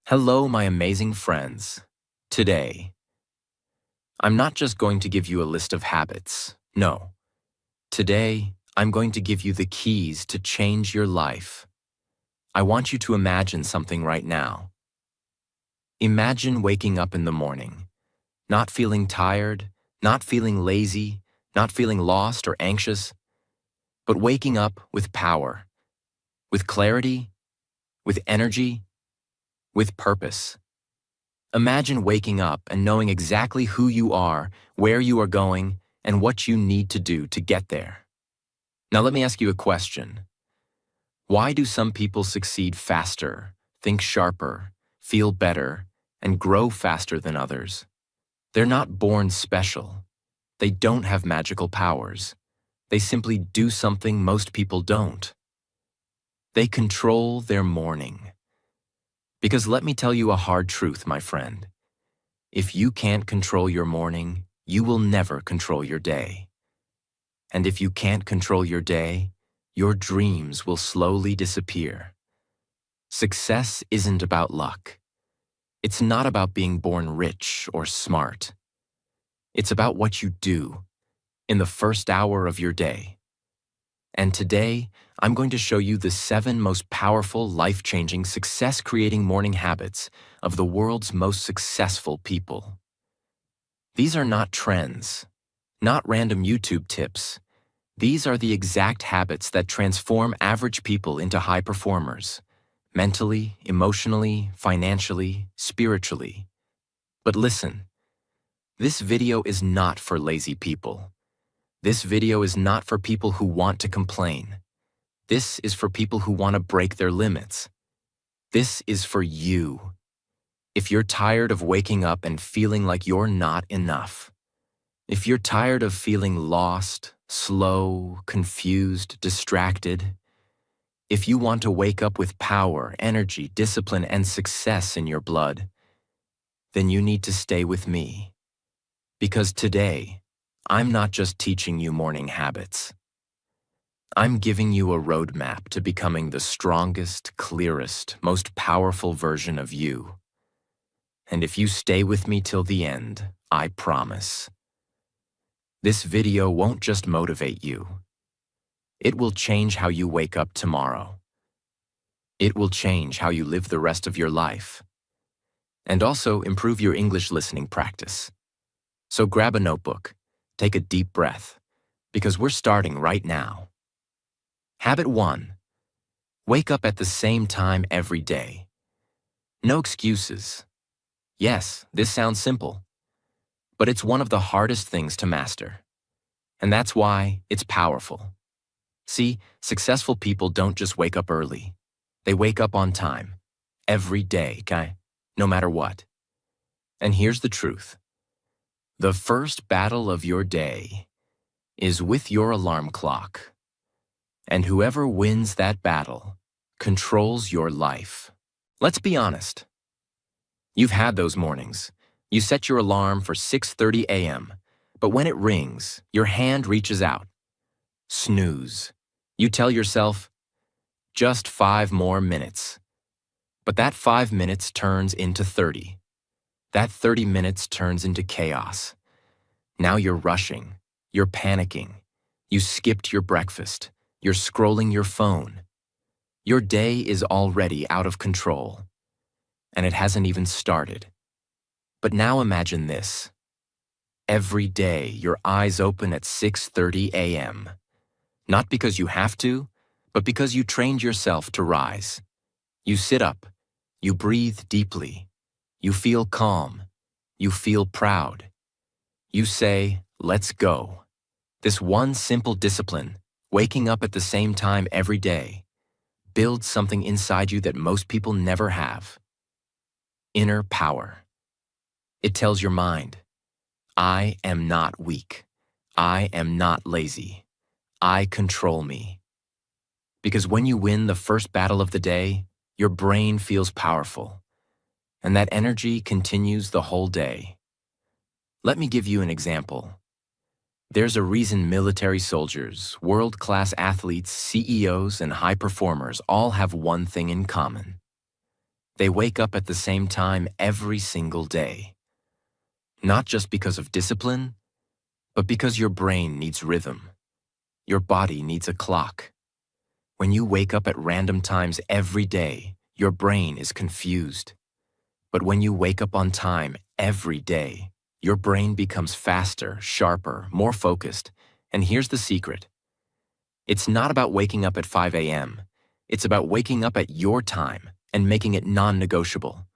Hello, my amazing friends. Today, I'm not just going to give you a list of habits. No. Today, I'm going to give you the keys to change your life. I want you to imagine something right now. Imagine waking up in the morning, not feeling tired, not feeling lazy, not feeling lost or anxious, but waking up with power, with clarity, with energy, with purpose. Imagine waking up and knowing exactly who you are, where you are going, and what you need to do to get there. Now let me ask you a question. Why do some people succeed faster, think sharper, feel better, and grow faster than others? They're not born special. They don't have magical powers. They simply do something most people don't. They control their morning. Because let me tell you a hard truth, my friend. If you can't control your morning, you will never control your day. And if you can't control your day, your dreams will slowly disappear. Success isn't about luck. It's not about being born rich or smart. It's about what you do in the first hour of your day. And today, I'm going to show you the 7 most powerful, life-changing, success-creating morning habits of the world's most successful people. These are not trends, not random YouTube tips. These are the exact habits that transform average people into high performers, mentally, emotionally, financially, spiritually. But listen, this video is not for lazy people. This video is not for people who want to complain. This is for people who want to break their limits. This is for you. If you're tired of waking up and feeling like you're not enough, if you're tired of feeling lost, slow, confused, distracted, if you want to wake up with power, energy, discipline, and success in your blood, then you need to stay with me. Because today, I'm not just teaching you morning habits. I'm giving you a roadmap to becoming the strongest, clearest, most powerful version of you. And if you stay with me till the end, I promise, this video won't just motivate you. It will change how you wake up tomorrow. It will change how you live the rest of your life. And also improve your English listening practice. So grab a notebook, take a deep breath, because we're starting right now. Habit 1. Wake up at the same time every day. No excuses. Yes, this sounds simple, but it's one of the hardest things to master. And that's why it's powerful. See, successful people don't just wake up early. They wake up on time. Every day, okay? No matter what. And here's the truth. The first battle of your day is with your alarm clock. And whoever wins that battle controls your life. Let's be honest. You've had those mornings. You set your alarm for 6:30 a.m., but when it rings, your hand reaches out. Snooze. You tell yourself, just 5 more minutes. But that 5 minutes turns into 30. That 30 minutes turns into chaos. Now you're rushing. You're panicking. You skipped your breakfast. You're scrolling your phone. Your day is already out of control. And it hasn't even started. But now imagine this. Every day, your eyes open at 6:30 a.m. Not because you have to, but because you trained yourself to rise. You sit up. You breathe deeply. You feel calm. You feel proud. You say, let's go. This one simple discipline, waking up at the same time every day, builds something inside you that most people never have. Inner power. It tells your mind, I am not weak. I am not lazy. I control me. Because when you win the first battle of the day, your brain feels powerful. And that energy continues the whole day. Let me give you an example. There's a reason military soldiers, world-class athletes, CEOs, and high performers all have one thing in common. They wake up at the same time every single day. Not just because of discipline, but because your brain needs rhythm. Your body needs a clock. When you wake up at random times every day, your brain is confused. But when you wake up on time every day, your brain becomes faster, sharper, more focused. And here's the secret. It's not about waking up at 5 a.m. It's about waking up at your time and making it non-negotiable.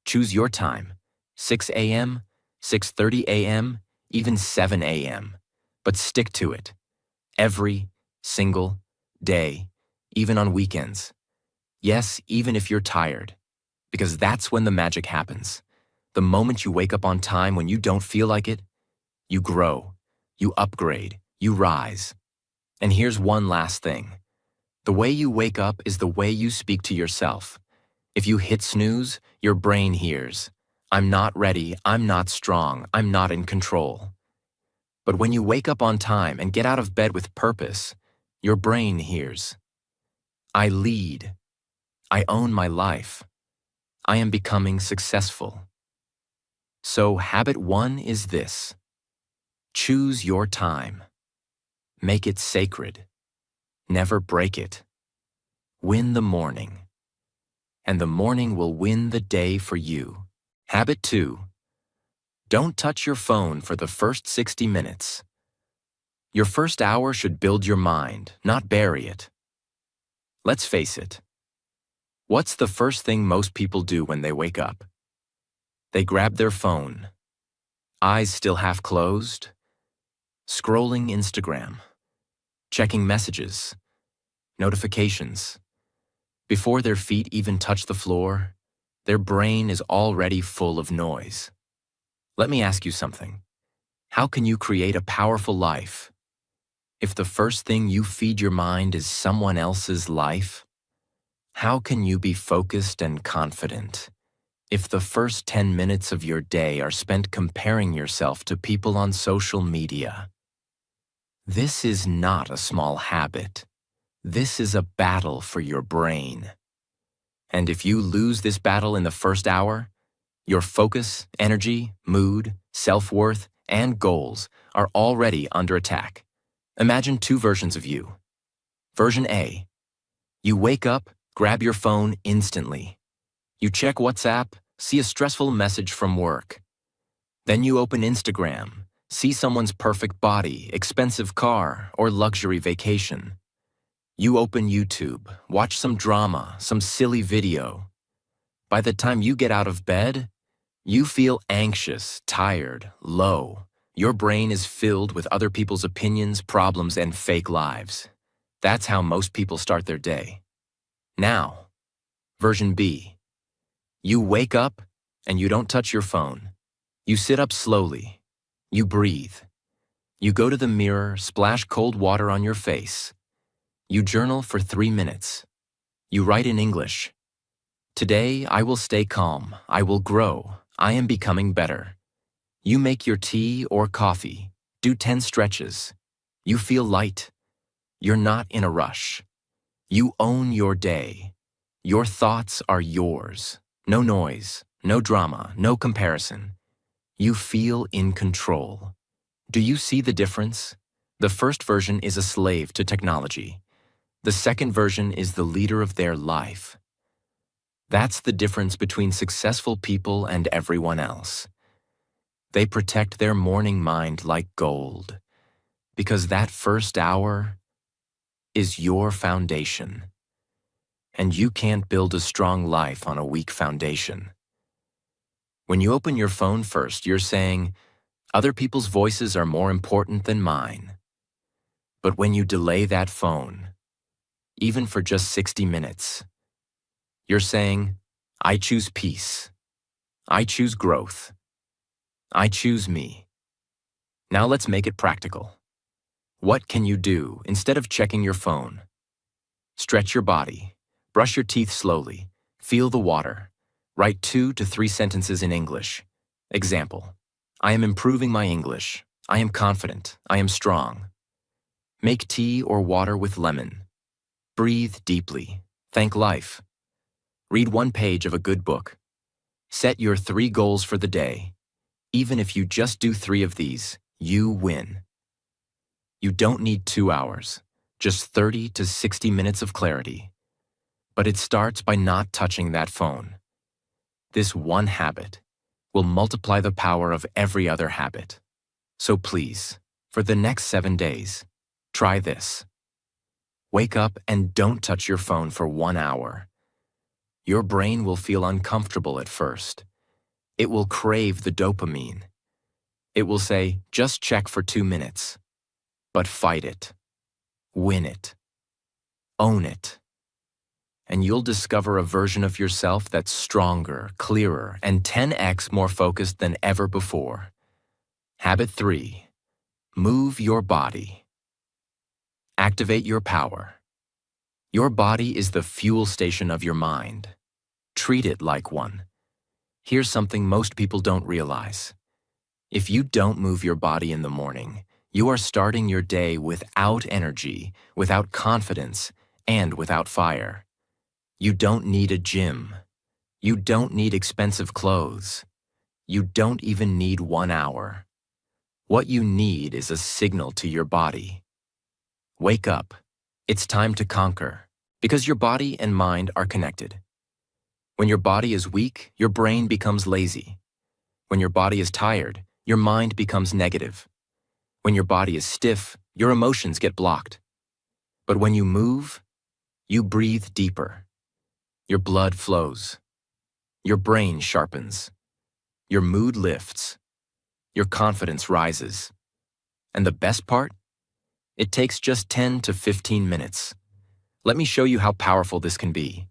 Choose your time, 6 a.m., 6:30 a.m., even 7 a.m. But stick to it. Every single day, even on weekends. Yes, even if you're tired. Because that's when the magic happens. The moment you wake up on time when you don't feel like it, you grow, you upgrade, you rise. And here's one last thing. The way you wake up is the way you speak to yourself. If you hit snooze, your brain hears, I'm not ready, I'm not strong, I'm not in control. But when you wake up on time and get out of bed with purpose, your brain hears, I lead, I own my life, I am becoming successful. So habit 1 is this. Choose your time. Make it sacred. Never break it. Win the morning. And the morning will win the day for you. Habit 2. Don't touch your phone for the first 60 minutes. Your first hour should build your mind, not bury it. Let's face it. What's the first thing most people do when they wake up? They grab their phone, eyes still half closed, scrolling Instagram, checking messages, notifications. Before their feet even touch the floor, their brain is already full of noise. Let me ask you something. How can you create a powerful life if the first thing you feed your mind is someone else's life? How can you be focused and confident if the first 10 minutes of your day are spent comparing yourself to people on social media? This is not a small habit. This is a battle for your brain. And if you lose this battle in the first hour, your focus, energy, mood, self-worth, and goals are already under attack. Imagine 2 versions of you. Version A. You wake up, grab your phone instantly. You check WhatsApp, see a stressful message from work. Then you open Instagram, see someone's perfect body, expensive car, or luxury vacation. You open YouTube, watch some drama, some silly video. By the time you get out of bed, you feel anxious, tired, low. Your brain is filled with other people's opinions, problems, and fake lives. That's how most people start their day. Now, version B. You wake up and you don't touch your phone. You sit up slowly. You breathe. You go to the mirror, splash cold water on your face. You journal for 3 minutes. You write in English. Today, I will stay calm. I will grow. I am becoming better. You make your tea or coffee. Do 10 stretches. You feel light. You're not in a rush. You own your day. Your thoughts are yours. No noise, no drama, no comparison. You feel in control. Do you see the difference? The first version is a slave to technology. The second version is the leader of their life. That's the difference between successful people and everyone else. They protect their morning mind like gold, because that first hour is your foundation. And you can't build a strong life on a weak foundation. When you open your phone first, you're saying, other people's voices are more important than mine. But when you delay that phone, even for just 60 minutes, you're saying, I choose peace. I choose growth. I choose me. Now let's make it practical. What can you do instead of checking your phone? Stretch your body. Brush your teeth slowly. Feel the water. Write 2 to 3 sentences in English. Example, I am improving my English. I am confident. I am strong. Make tea or water with lemon. Breathe deeply. Thank life. Read one page of a good book. Set your 3 goals for the day. Even if you just do 3 of these, you win. You don't need 2 hours, just 30 to 60 minutes of clarity. But it starts by not touching that phone. This one habit will multiply the power of every other habit. So please, for the next 7 days, try this. Wake up and don't touch your phone for 1 hour. Your brain will feel uncomfortable at first. It will crave the dopamine. It will say, just check for 2 minutes. But fight it. Win it. Own it. And you'll discover a version of yourself that's stronger, clearer, and 10x more focused than ever before. Habit 3. Move your body. Activate your power. Your body is the fuel station of your mind. Treat it like one. Here's something most people don't realize. If you don't move your body in the morning, you are starting your day without energy, without confidence, and without fire. You don't need a gym. You don't need expensive clothes. You don't even need 1 hour. What you need is a signal to your body. Wake up. It's time to conquer, because your body and mind are connected. When your body is weak, your brain becomes lazy. When your body is tired, your mind becomes negative. When your body is stiff, your emotions get blocked. But when you move, you breathe deeper. Your blood flows. Your brain sharpens. Your mood lifts. Your confidence rises. And the best part? It takes just 10 to 15 minutes. Let me show you how powerful this can be.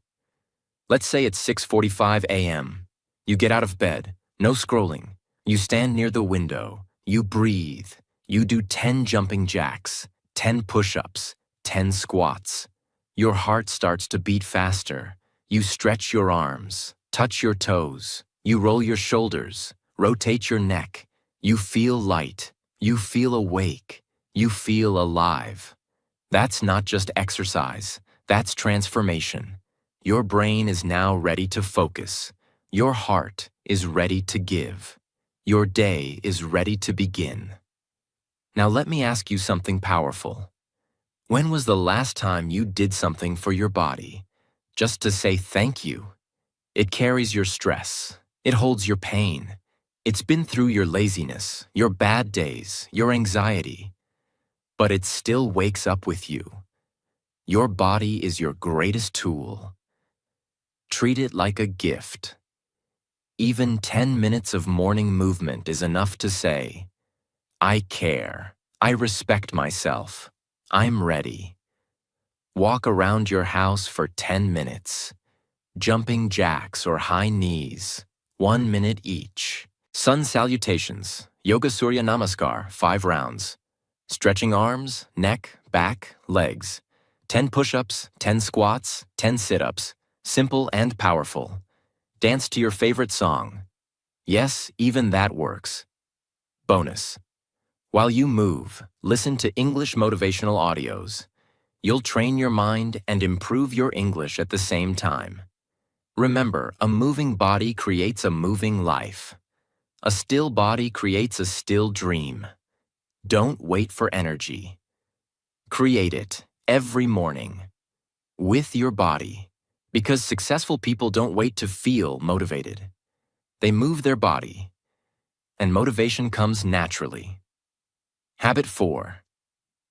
Let's say it's 6:45 a.m. You get out of bed, no scrolling. You stand near the window. You breathe. You do 10 jumping jacks, 10 push-ups, 10 squats. Your heart starts to beat faster. You stretch your arms, touch your toes. You roll your shoulders, rotate your neck. You feel light. You feel awake. You feel alive. That's not just exercise. That's transformation. Your brain is now ready to focus. Your heart is ready to give. Your day is ready to begin. Now let me ask you something powerful. When was the last time you did something for your body, just to say thank you? It carries your stress. It holds your pain. It's been through your laziness, your bad days, your anxiety. But it still wakes up with you. Your body is your greatest tool. Treat it like a gift. Even 10 minutes of morning movement is enough to say, I care. I respect myself. I'm ready. Walk around your house for 10 minutes. Jumping jacks or high knees, 1 minute each. Sun salutations, Yoga Surya Namaskar, 5 rounds. Stretching arms, neck, back, legs. 10 push-ups, 10 squats, 10 sit-ups. Simple and powerful. Dance to your favorite song. Yes, even that works. Bonus. While you move, listen to English motivational audios. You'll train your mind and improve your English at the same time. Remember, a moving body creates a moving life. A still body creates a still dream. Don't wait for energy. Create it every morning with your body, because successful people don't wait to feel motivated. They move their body, and motivation comes naturally. Habit 4.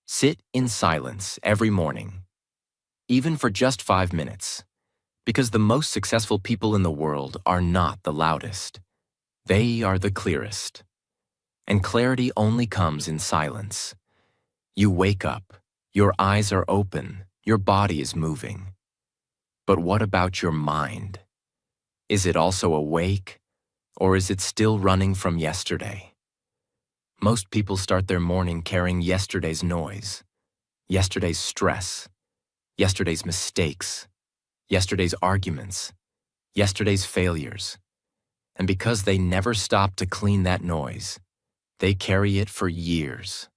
Sit in silence every morning, even for just 5 minutes, because the most successful people in the world are not the loudest. They are the clearest. And clarity only comes in silence. You wake up, your eyes are open, your body is moving. But what about your mind? Is it also awake, or is it still running from yesterday? Most people start their morning carrying yesterday's noise, yesterday's stress, yesterday's mistakes, yesterday's arguments, yesterday's failures. And because they never stop to clean that noise, they carry it for years.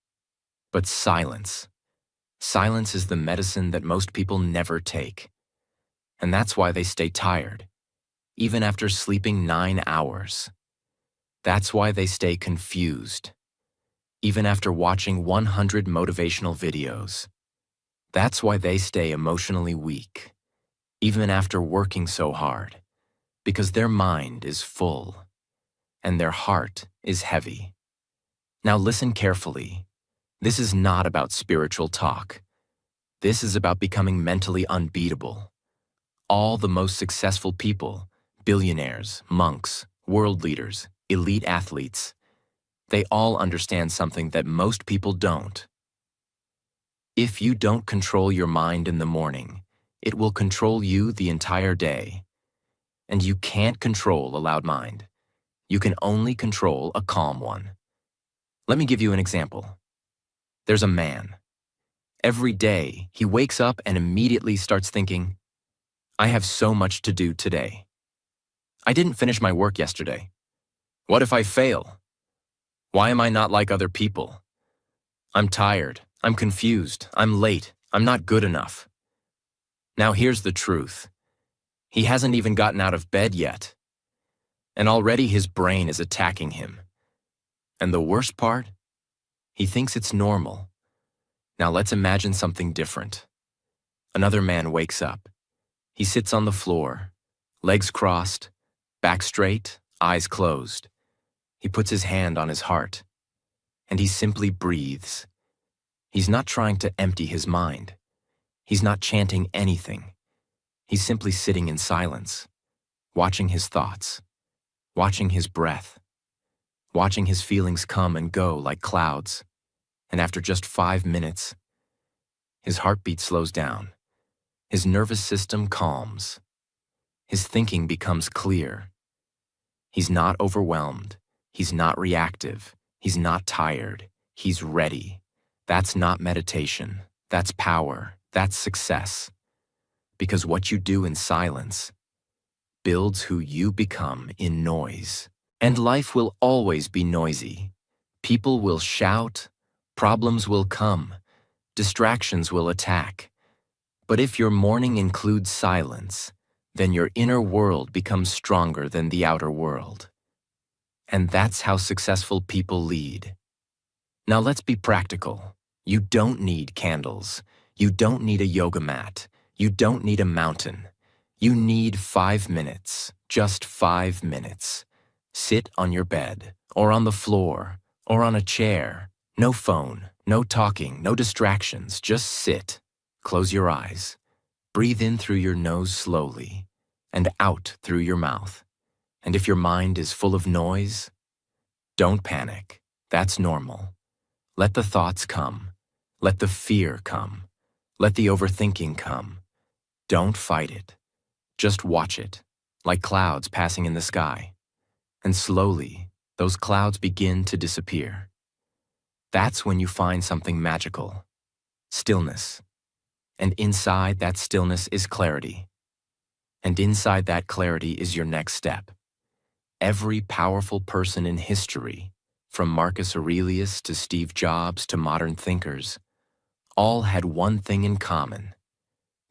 But silence is the medicine that most people never take. And that's why they stay tired, even after sleeping 9 hours. That's why they stay confused, even after watching 100 motivational videos. That's why they stay emotionally weak, even after working so hard, because their mind is full and their heart is heavy. Now listen carefully. This is not about spiritual talk. This is about becoming mentally unbeatable. All the most successful people, billionaires, monks, world leaders, elite athletes, they all understand something that most people don't. If you don't control your mind in the morning, it will control you the entire day. And you can't control a loud mind. You can only control a calm one. Let me give you an example. There's a man. Every day, he wakes up and immediately starts thinking, I have so much to do today. I didn't finish my work yesterday. What if I fail? Why am I not like other people? I'm tired. I'm confused. I'm late. I'm not good enough. Now here's the truth. He hasn't even gotten out of bed yet. And already his brain is attacking him. And the worst part? He thinks it's normal. Now let's imagine something different. Another man wakes up. He sits on the floor, legs crossed, back straight, eyes closed. He puts his hand on his heart, and he simply breathes. He's not trying to empty his mind. He's not chanting anything. He's simply sitting in silence, watching his thoughts, watching his breath, watching his feelings come and go like clouds. And after just 5 minutes, his heartbeat slows down. His nervous system calms. His thinking becomes clear. He's not overwhelmed. He's not reactive. He's not tired. He's ready. That's not meditation. That's power. That's success. Because what you do in silence builds who you become in noise. And life will always be noisy. People will shout. Problems will come. Distractions will attack. But if your morning includes silence, then your inner world becomes stronger than the outer world. And that's how successful people lead. Now let's be practical. You don't need candles. You don't need a yoga mat. You don't need a mountain. You need 5 minutes, just 5 minutes. Sit on your bed, or on the floor, or on a chair. No phone, no talking, no distractions. Just sit. Close your eyes. Breathe in through your nose slowly, and out through your mouth. And if your mind is full of noise, don't panic. That's normal. Let the thoughts come. Let the fear come. Let the overthinking come. Don't fight it. Just watch it, like clouds passing in the sky. And slowly, those clouds begin to disappear. That's when you find something magical. Stillness. And inside that stillness is clarity. And inside that clarity is your next step. Every powerful person in history, from Marcus Aurelius to Steve Jobs to modern thinkers, all had one thing in common.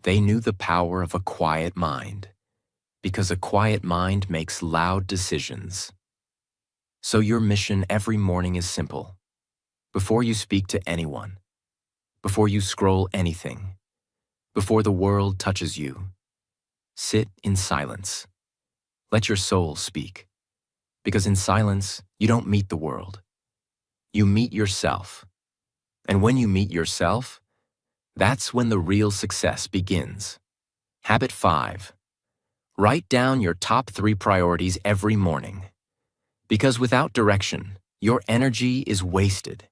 They knew the power of a quiet mind, because a quiet mind makes loud decisions. So your mission every morning is simple. Before you speak to anyone, before you scroll anything, before the world touches you, sit in silence. Let your soul speak. Because in silence, you don't meet the world. You meet yourself. And when you meet yourself, that's when the real success begins. Habit 5. Write down your top 3 priorities every morning. Because without direction, your energy is wasted.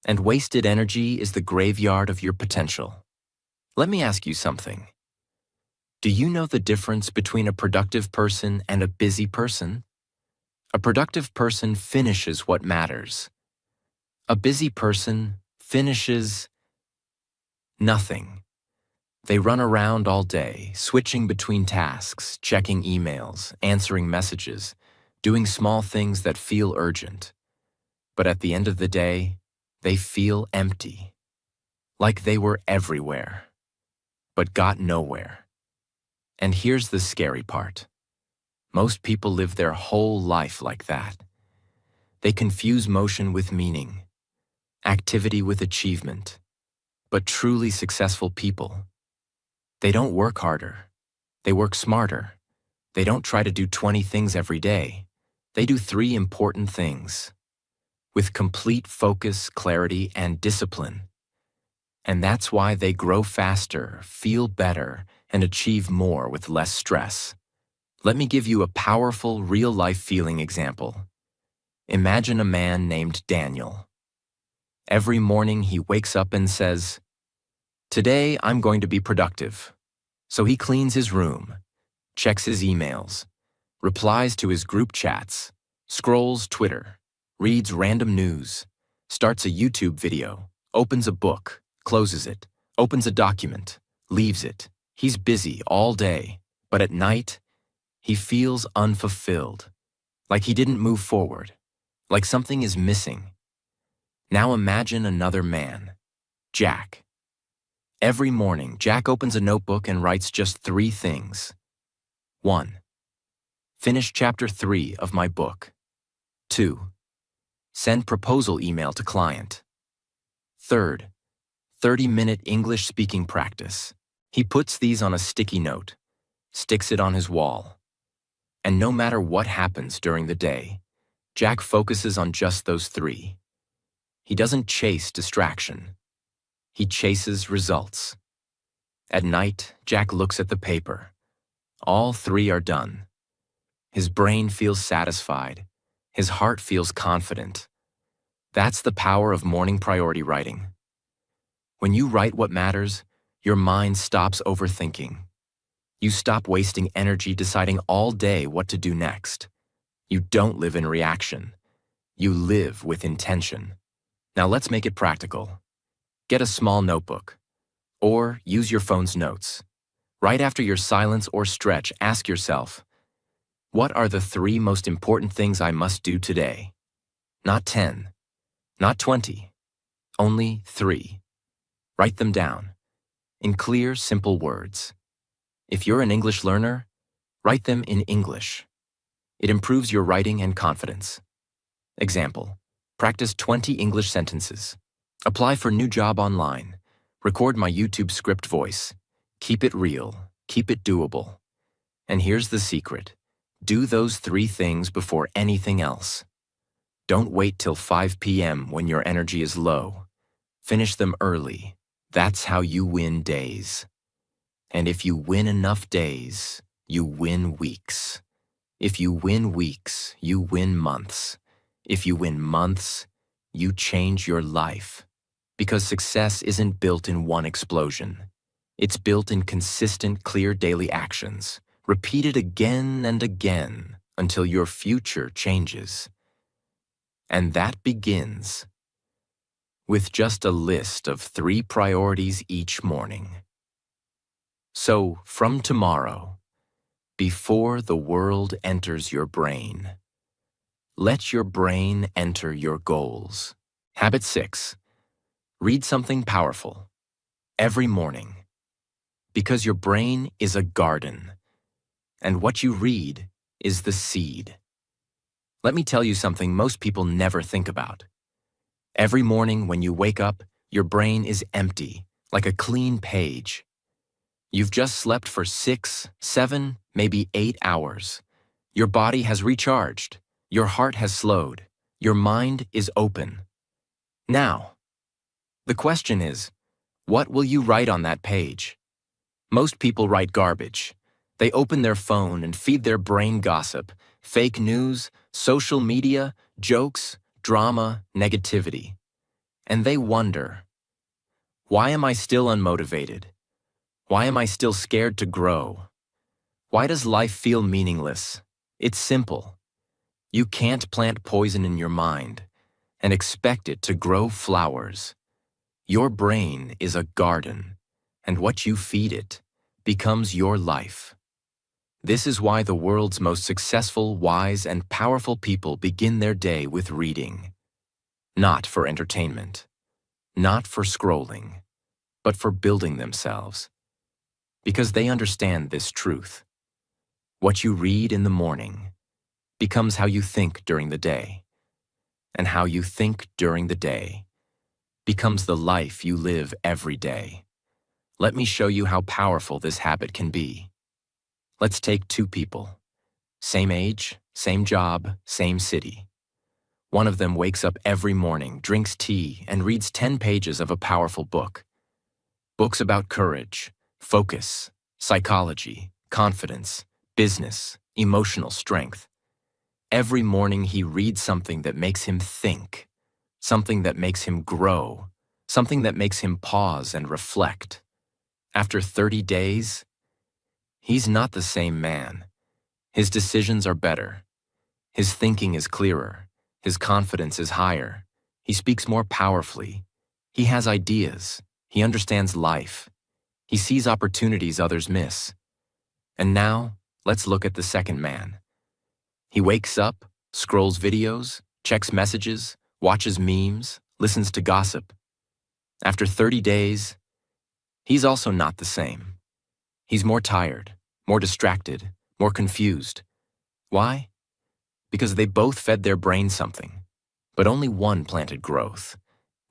And wasted energy is the graveyard of your potential. Let me ask you something. Do you know the difference between a productive person and a busy person? A productive person finishes what matters. A busy person finishes nothing. They run around all day, switching between tasks, checking emails, answering messages, doing small things that feel urgent. But at the end of the day, they feel empty, like they were everywhere, but got nowhere. And here's the scary part. Most people live their whole life like that. They confuse motion with meaning, activity with achievement. But truly successful people, they don't work harder. They work smarter. They don't try to do 20 things every day. They do 3 important things with complete focus, clarity, and discipline. And that's why they grow faster, feel better, and achieve more with less stress. Let me give you a powerful, real-life feeling example. Imagine a man named Daniel. Every morning he wakes up and says, "Today I'm going to be productive." So he cleans his room, checks his emails, replies to his group chats, scrolls Twitter, reads random news, starts a YouTube video, opens a book, closes it, opens a document, leaves it. He's busy all day, but at night, he feels unfulfilled, like he didn't move forward, like something is missing. Now imagine another man, Jack. Every morning, Jack opens a notebook and writes just 3 things. 1. Finish chapter 3 of my book. 2. Send proposal email to client. 3rd, 30-minute English speaking practice. He puts these on a sticky note, sticks it on his wall. And no matter what happens during the day, Jack focuses on just those 3. He doesn't chase distraction. He chases results. At night, Jack looks at the paper. All 3 are done. His brain feels satisfied. His heart feels confident. That's the power of morning priority writing. When you write what matters, your mind stops overthinking. You stop wasting energy deciding all day what to do next. You don't live in reaction. You live with intention. Now let's make it practical. Get a small notebook, or use your phone's notes. Right after your silence or stretch, ask yourself, what are the 3 most important things I must do today? Not 10, not 20, only 3. Write them down, in clear, simple words. If you're an English learner, write them in English. It improves your writing and confidence. Example, practice 20 English sentences. Apply for new job online. Record my YouTube script voice. Keep it real. Keep it doable. And here's the secret. Do those 3 things before anything else. Don't wait till 5 p.m. when your energy is low. Finish them early. That's how you win days. And if you win enough days, you win weeks. If you win weeks, you win months. If you win months, you change your life. Because success isn't built in one explosion. It's built in consistent, clear daily actions, repeated again and again until your future changes. And that begins with just a list of 3 priorities each morning. So, from tomorrow, before the world enters your brain, let your brain enter your goals. Habit 6. Read something powerful every morning, because your brain is a garden, and what you read is the seed. Let me tell you something most people never think about. Every morning when you wake up, your brain is empty, like a clean page. You've just slept for 6, 7, maybe 8 hours. Your body has recharged, your heart has slowed, your mind is open. Now, the question is, what will you write on that page? Most people write garbage. They open their phone and feed their brain gossip, fake news, social media, jokes, drama, negativity. And they wonder, why am I still unmotivated? Why am I still scared to grow? Why does life feel meaningless? It's simple. You can't plant poison in your mind and expect it to grow flowers. Your brain is a garden, and what you feed it becomes your life. This is why the world's most successful, wise, and powerful people begin their day with reading. Not for entertainment, not for scrolling, but for building themselves. because they understand this truth. What you read in the morning becomes how you think during the day, and how you think during the day becomes the life you live every day. Let me show you how powerful this habit can be. Let's take two people. Same age, same job, same city. One of them wakes up every morning, drinks tea, and reads 10 pages of a powerful book. Books about courage, focus, psychology, confidence, business, emotional strength. Every morning he reads something that makes him think, something that makes him grow, something that makes him pause and reflect. After 30 days, he's not the same man. His decisions are better. His thinking is clearer. His confidence is higher. He speaks more powerfully. He has ideas. He understands life. He sees opportunities others miss. And now, let's look at the second man. He wakes up, scrolls videos, checks messages, watches memes, listens to gossip. After 30 days, he's also not the same. He's more tired, more distracted, more confused. Why? Because they both fed their brain something, but only one planted growth.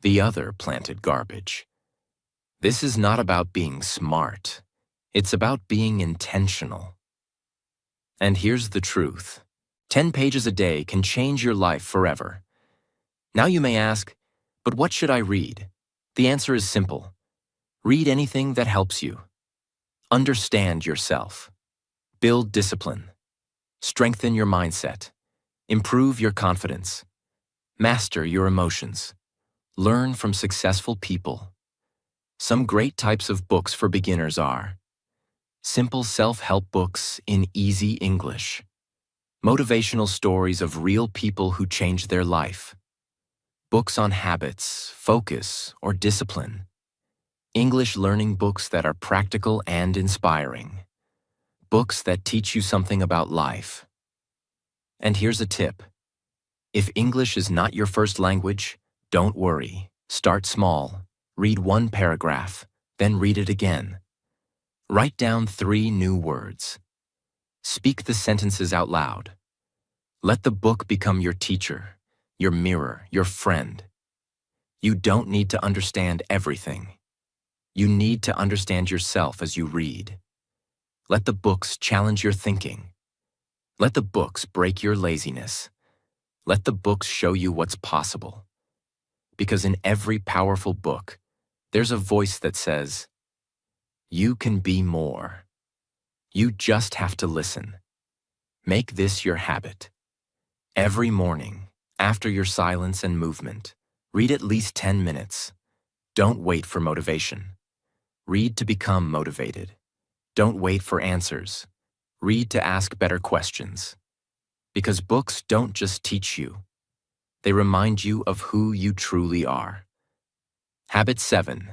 The other planted garbage. This is not about being smart. It's about being intentional. And here's the truth. 10 pages a day can change your life forever. Now you may ask, but what should I read? The answer is simple. Read anything that helps you. Understand yourself. Build discipline. Strengthen your mindset. Improve your confidence. Master your emotions. Learn from successful people. Some great types of books for beginners are simple self-help books in easy English, motivational stories of real people who changed their life, books on habits, focus, or discipline, English learning books that are practical and inspiring, books that teach you something about life. And here's a tip. If English is not your first language, don't worry. Start small. Read one paragraph, then read it again. Write down 3 new words. Speak the sentences out loud. Let the book become your teacher, your mirror, your friend. You don't need to understand everything. You need to understand yourself as you read. Let the books challenge your thinking. Let the books break your laziness. Let the books show you what's possible. Because in every powerful book, there's a voice that says, you can be more. You just have to listen. Make this your habit. Every morning, after your silence and movement, read at least 10 minutes. Don't wait for motivation. Read to become motivated. Don't wait for answers. Read to ask better questions. Because books don't just teach you. They remind you of who you truly are. Habit 7.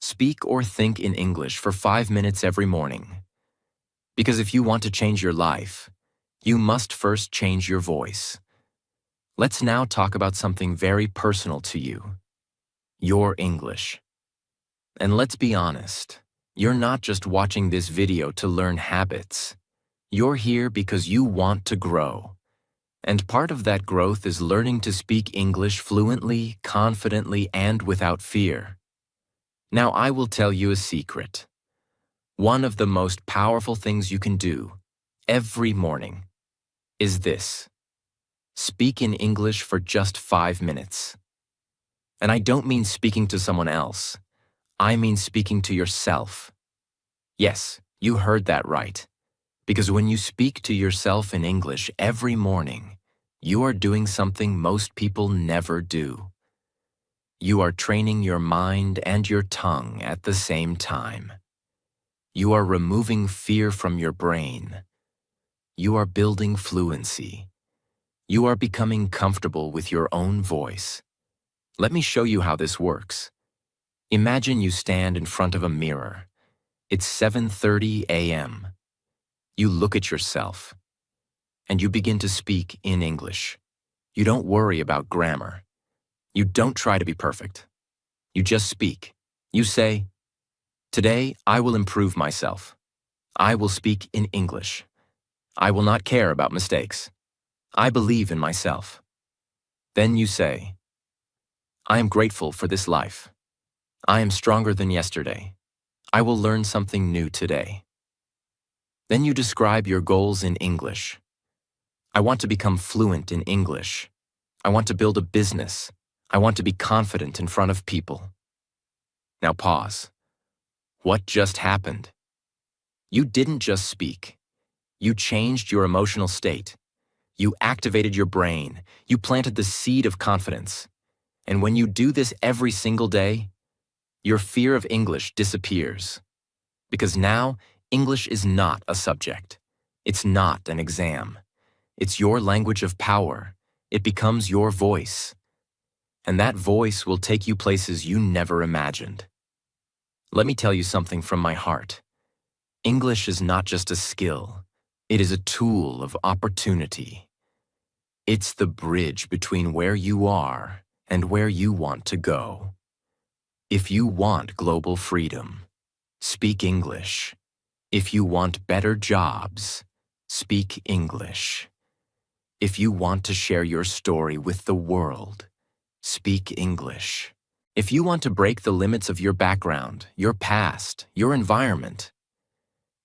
Speak or think in English for 5 minutes every morning. Because if you want to change your life, you must first change your voice. Let's now talk about something very personal to you. Your English. And let's be honest, you're not just watching this video to learn habits. You're here because you want to grow. And part of that growth is learning to speak English fluently, confidently, and without fear. Now I will tell you a secret. One of the most powerful things you can do every morning is this. Speak in English for just 5 minutes. And I don't mean speaking to someone else. I mean speaking to yourself. Yes, you heard that right. Because when you speak to yourself in English every morning, you are doing something most people never do. You are training your mind and your tongue at the same time. You are removing fear from your brain. You are building fluency. You are becoming comfortable with your own voice. Let me show you how this works. Imagine you stand in front of a mirror. It's 7:30 a.m. You look at yourself, and you begin to speak in English. You don't worry about grammar. You don't try to be perfect. You just speak. You say, Today, I will improve myself. I will speak in English. I will not care about mistakes. I believe in myself. Then you say, I am grateful for this life. I am stronger than yesterday. I will learn something new today. Then you describe your goals in English. I want to become fluent in English. I want to build a business. I want to be confident in front of people. Now pause. What just happened? You didn't just speak. You changed your emotional state. You activated your brain. You planted the seed of confidence. And when you do this every single day, your fear of English disappears. Because now, English is not a subject. It's not an exam. It's your language of power. It becomes your voice. And that voice will take you places you never imagined. Let me tell you something from my heart. English is not just a skill. It is a tool of opportunity. It's the bridge between where you are and where you want to go. If you want global freedom, speak English. If you want better jobs, speak English. If you want to share your story with the world, speak English. If you want to break the limits of your background, your past, your environment,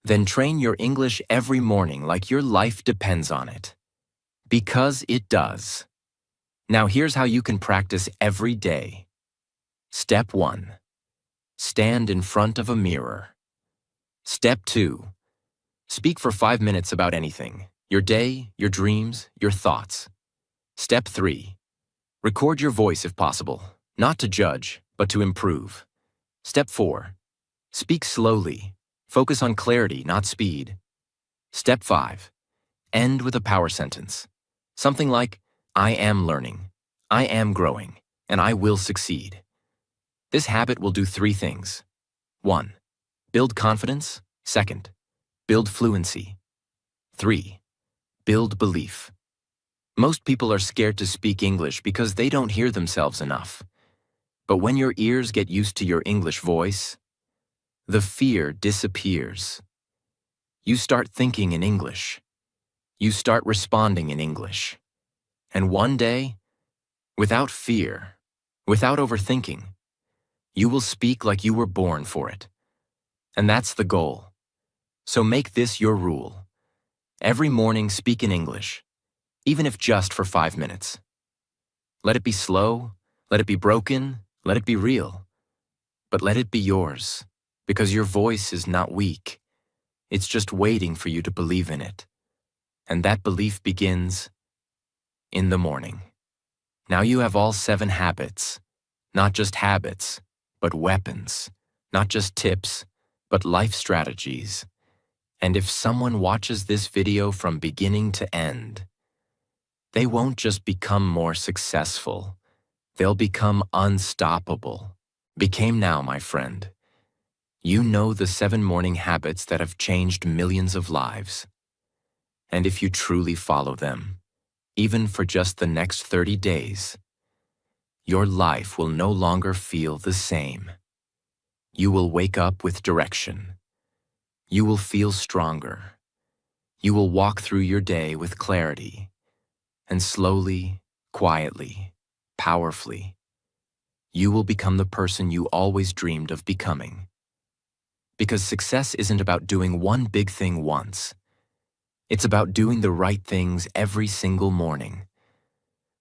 then train your English every morning like your life depends on it. Because it does. Now here's how you can practice every day. Step 1. Stand in front of a mirror. Step 2. Speak for 5 minutes about anything. Your day, your dreams, your thoughts. Step 3. Record your voice if possible, not to judge, but to improve. Step 4. Speak slowly. Focus on clarity, not speed. Step 5. End with a power sentence. Something like, I am learning, I am growing, and I will succeed. This habit will do 3 things. 1. Build confidence. 2. Build fluency. 3. Build belief. Most people are scared to speak English because they don't hear themselves enough. But when your ears get used to your English voice, the fear disappears. You start thinking in English. You start responding in English. And one day, without fear, without overthinking, you will speak like you were born for it. And that's the goal. So make this your rule. Every morning speak in English, even if just for 5 minutes. Let it be slow, let it be broken, let it be real. But let it be yours, because your voice is not weak. It's just waiting for you to believe in it. And that belief begins in the morning. Now you have all 7 habits, not just habits, but weapons, not just tips, but life strategies. And if someone watches this video from beginning to end, they won't just become more successful, they'll become unstoppable. Became now, my friend. You know the 7 morning habits that have changed millions of lives. And if you truly follow them, even for just the next 30 days, your life will no longer feel the same. You will wake up with direction. You will feel stronger. You will walk through your day with clarity. And slowly, quietly, powerfully, you will become the person you always dreamed of becoming. Because success isn't about doing one big thing once. It's about doing the right things every single morning.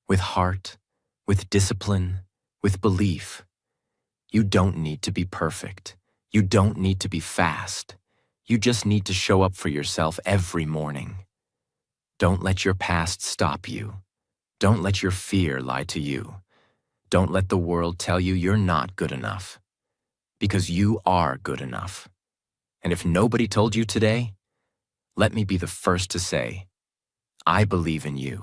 With heart, with discipline, with belief. You don't need to be perfect. You don't need to be fast. You just need to show up for yourself every morning. Don't let your past stop you. Don't let your fear lie to you. Don't let the world tell you you're not good enough. Because you are good enough. And if nobody told you today, let me be the first to say, I believe in you.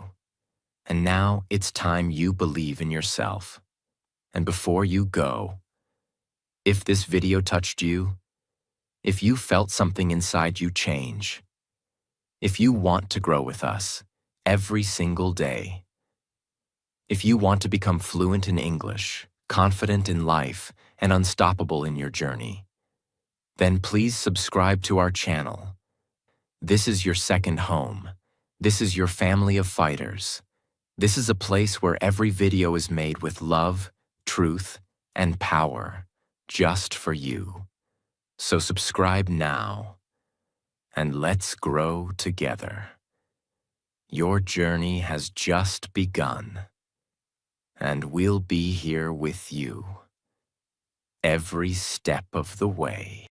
And now it's time you believe in yourself. And before you go, if this video touched you, if you felt something inside you change, if you want to grow with us every single day, if you want to become fluent in English, confident in life, and unstoppable in your journey, then please subscribe to our channel. This is your second home. This is your family of fighters. This is a place where every video is made with love, truth, and power, just for you. So subscribe now, and let's grow together. Your journey has just begun, and we'll be here with you every step of the way.